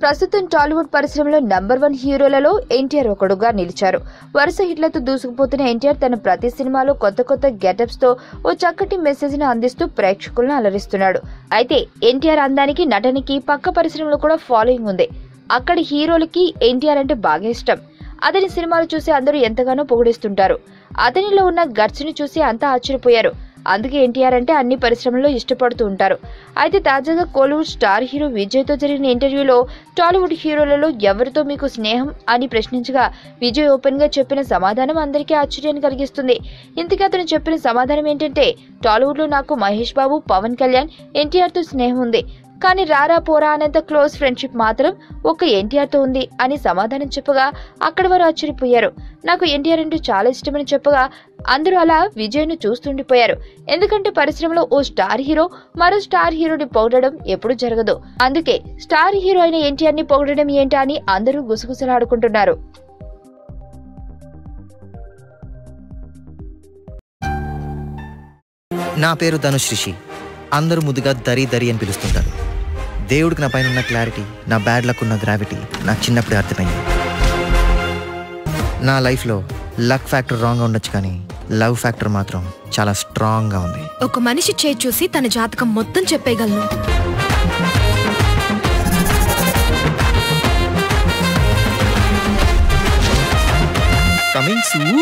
ప్రస్తుతం టాలీవుడ్ పరిశ్రమలో నంబర్ 1 హీరోలలో ఎన్టీఆర్ ఒకడుగా నిలిచారు. వరుస హిట్లతో దూసుకుపోతున్న ఎన్టీఆర్ తన ప్రతి సినిమాలో కొత్త గెటప్స్ తో ఓ చక్కటి మెసేజ్ ను అందిస్తూ ప్రేక్షకులను అలరిస్తున్నాడు. అయితే ఎన్టీఆర్ అందానికి నటనకి పక్క పరిశ్రమలో కూడా ఫాలోయింగ్ ఉంది. అక్కడి హీరోలకి ఎన్టీఆర్ అంటే బాగా ఇష్టం. అతని సినిమాలు చూసి అందరూ ఎంతగానో పొగిడిస్తుంటారు. అతనిలో ఉన్న గట్స్ ని చూసి అంతా ఆశ్చర్యపోయారు. అందుకే ఎన్టీఆర్ అంటే అన్ని పరిశ్రమల్లో ఇష్టపడుతూ ఉంటారు. అయితే తాజాగా కోలీవుడ్ స్టార్ హీరో విజయ్ తో జరిగిన ఇంటర్వ్యూలో టాలీవుడ్ హీరోలలో ఎవరితో మీకు స్నేహం అని ప్రశ్నించగా విజయ్ ఓపెన్ గా చెప్పిన సమాధానం అందరికీ ఆశ్చర్యాన్ని కలిగిస్తుంది. ఇంతకీ అతను చెప్పిన సమాధానం ఏంటంటే, టాలీవుడ్ లో నాకు మహేష్ బాబు, పవన్ కళ్యాణ్, ఎన్టీఆర్ తో స్నేహం ఉంది. కానీ రారా పోరా అనేంత క్లోజ్ ఫ్రెండ్షిప్ మాత్రం ఒక్క ఎన్టీఆర్ తో ఉంది అని సమాధానం చెప్పగా అక్కడ వారు ఆశ్చర్యపోయారు. నాకు ఎన్టీఆర్ అంటే చాలా ఇష్టమని చెప్పగా అందరూ అలా విజయ్ ను చూస్తుండిపోయారు. ఎందుకంటే పరిశ్రమలో ఓ స్టార్ హీరో మరో స్టార్ హీరోని పొగడడం ఎప్పుడు జరగదు. అందుకే స్టార్ హీరో అయిన ఎన్టీఆర్ ని పొగడడం ఏంటా అని అందరూ గుసగుసలాడుకుంటున్నారు. నా పేరు ధనుష్ రిషి. అందరూ ముద్దుగా దరి అని పిలుస్తుంటారు. దేవుడికి నా పైన ఉన్న క్లారిటీ, నా బ్యాడ్ లక్ ఉన్న గ్రావిటీ నాకు చిన్నప్పుడే అర్థమైంది. నా లైఫ్లో లక్ ఫ్యాక్టర్ రాంగ్గా ఉండొచ్చు, కానీ లవ్ ఫ్యాక్టర్ మాత్రం చాలా స్ట్రాంగ్గా ఉంది. ఒక మనిషి చేయి చూసి తన జాతకం మొత్తం చెప్పేయగలను. Coming soon.